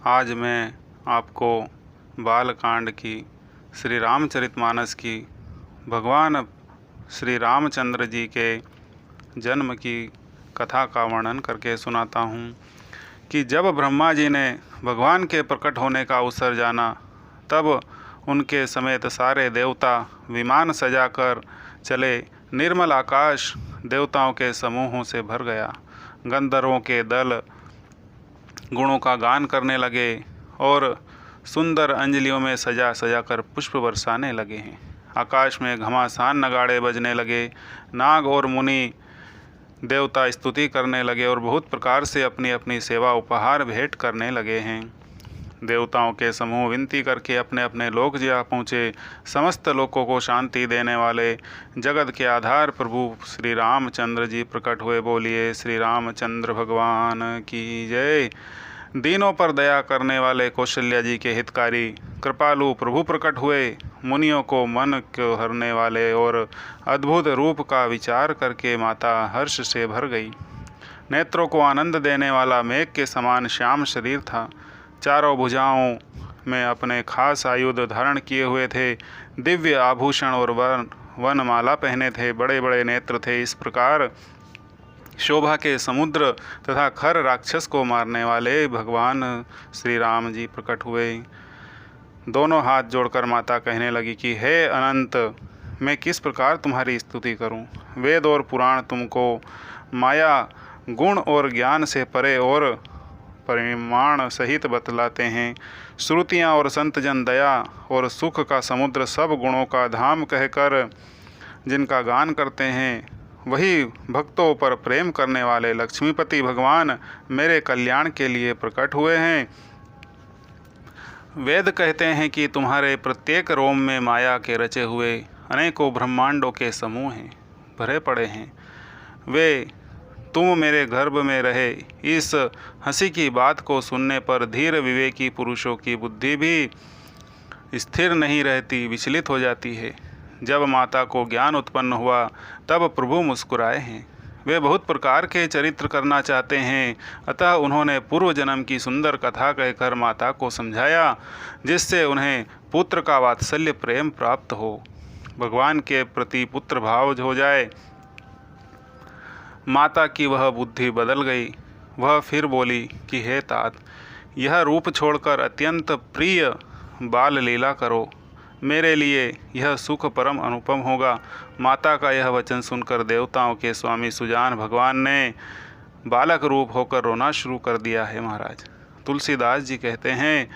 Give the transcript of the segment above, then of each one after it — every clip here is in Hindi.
आज मैं आपको बालकांड की श्री रामचरितमानस की भगवान श्री रामचंद्र जी के जन्म की कथा का वर्णन करके सुनाता हूँ कि जब ब्रह्मा जी ने भगवान के प्रकट होने का अवसर जाना, तब उनके समेत सारे देवता विमान सजाकर चले। निर्मल आकाश देवताओं के समूहों से भर गया। गंधर्वों के दल गुणों का गान करने लगे और सुंदर अंजलियों में सजा सजा कर पुष्प बरसाने लगे हैं। आकाश में घमासान नगाड़े बजने लगे। नाग और मुनि देवता स्तुति करने लगे और बहुत प्रकार से अपनी अपनी सेवा उपहार भेंट करने लगे हैं। देवताओं के समूह विनती करके अपने अपने लोक जा पहुँचे। समस्त लोकों को शांति देने वाले जगत के आधार प्रभु श्री रामचंद्र जी प्रकट हुए। बोलिए श्री रामचंद्र भगवान की जय। दीनों पर दया करने वाले कौशल्या जी के हितकारी कृपालु प्रभु प्रकट हुए। मुनियों को मन को हरने वाले और अद्भुत रूप का विचार करके माता हर्ष से भर गई। नेत्रों को आनंद देने वाला मेघ के समान श्याम शरीर था। चारों भुजाओं में अपने खास आयुध धारण किए हुए थे। दिव्य आभूषण और वनमाला पहने थे। बड़े बड़े नेत्र थे। इस प्रकार शोभा के समुद्र तथा खर राक्षस को मारने वाले भगवान श्री राम जी प्रकट हुए। दोनों हाथ जोड़कर माता कहने लगी कि हे अनंत, मैं किस प्रकार तुम्हारी स्तुति करूं। वेद और पुराण तुमको माया गुण और ज्ञान से परे और परिमाण सहित बतलाते हैं। श्रुतियाँ और संत जन दया और सुख का समुद्र सब गुणों का धाम कहकर जिनका गान करते हैं, वही भक्तों पर प्रेम करने वाले लक्ष्मीपति भगवान मेरे कल्याण के लिए प्रकट हुए हैं। वेद कहते हैं कि तुम्हारे प्रत्येक रोम में माया के रचे हुए अनेकों ब्रह्मांडों के समूह हैं, भरे पड़े हैं। वे तुम मेरे गर्भ में रहे। इस हंसी की बात को सुनने पर धीर विवेकी पुरुषों की बुद्धि भी स्थिर नहीं रहती, विचलित हो जाती है। जब माता को ज्ञान उत्पन्न हुआ तब प्रभु मुस्कुराए हैं। वे बहुत प्रकार के चरित्र करना चाहते हैं, अतः उन्होंने पूर्व जन्म की सुंदर कथा कहकर माता को समझाया, जिससे उन्हें पुत्र का वात्सल्य प्रेम प्राप्त हो, भगवान के प्रति पुत्र भाव हो जाए। माता की वह बुद्धि बदल गई। वह फिर बोली कि हे तात, यह रूप छोड़कर अत्यंत प्रिय बाल लीला करो। मेरे लिए यह सुख परम अनुपम होगा। माता का यह वचन सुनकर देवताओं के स्वामी सुजान भगवान ने बालक रूप होकर रोना शुरू कर दिया है। महाराज तुलसीदास जी कहते हैं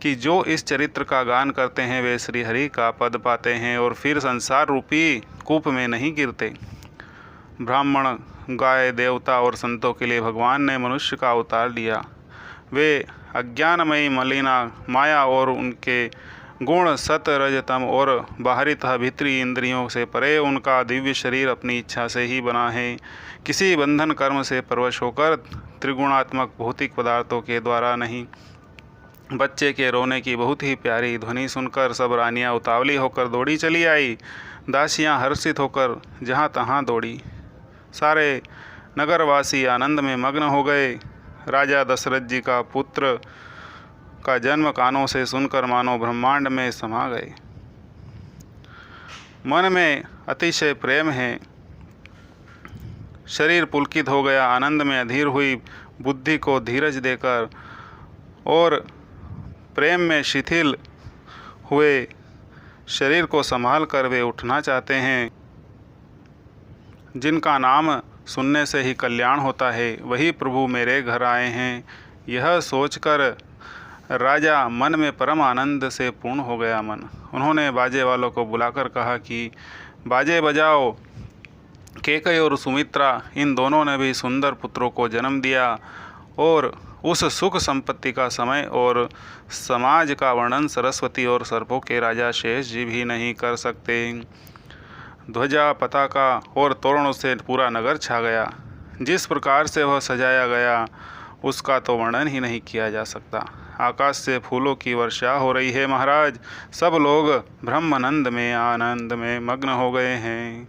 कि जो इस चरित्र का गान करते हैं वे श्री हरि का पद पाते हैं और फिर संसार रूपी कूप में नहीं गिरते। ब्राह्मण, गाय, देवता और संतों के लिए भगवान ने मनुष्य का अवतार लिया। वे अज्ञानमयी मलिना माया और उनके गुण सत रज तम और बाहरी तथा भीतरी इंद्रियों से परे उनका दिव्य शरीर अपनी इच्छा से ही बना है। किसी बंधन कर्म से परवश होकर त्रिगुणात्मक भौतिक पदार्थों के द्वारा नहीं। बच्चे के रोने की बहुत ही प्यारी ध्वनि सुनकर सब रानियां उतावली होकर दौड़ी चली आई। दासियां हर्षित होकर जहाँ तहाँ दौड़ी। सारे नगरवासी आनंद में मग्न हो गए। राजा दशरथ जी का पुत्र का जन्म कानों से सुनकर मानो ब्रह्मांड में समा गए। मन में अतिशय प्रेम है। शरीर पुलकित हो गया। आनंद में अधीर हुई बुद्धि को धीरज देकर और प्रेम में शिथिल हुए शरीर को संभाल कर वे उठना चाहते हैं। जिनका नाम सुनने से ही कल्याण होता है, वही प्रभु मेरे घर आए हैं। यह सोचकर राजा मन में परम आनंद से पूर्ण हो गया मन। उन्होंने बाजे वालों को बुलाकर कहा कि बाजे बजाओ। केकई और सुमित्रा इन दोनों ने भी सुंदर पुत्रों को जन्म दिया और उस सुख संपत्ति का समय और समाज का वर्णन सरस्वती और सर्पों के राजा शेष जी भी नहीं कर सकते। ध्वजा, पताका और तोरणों से पूरा नगर छा गया। जिस प्रकार से वह सजाया गया उसका तो वर्णन ही नहीं किया जा सकता। आकाश से फूलों की वर्षा हो रही है। महाराज सब लोग ब्रह्मानंद में आनंद में मग्न हो गए हैं।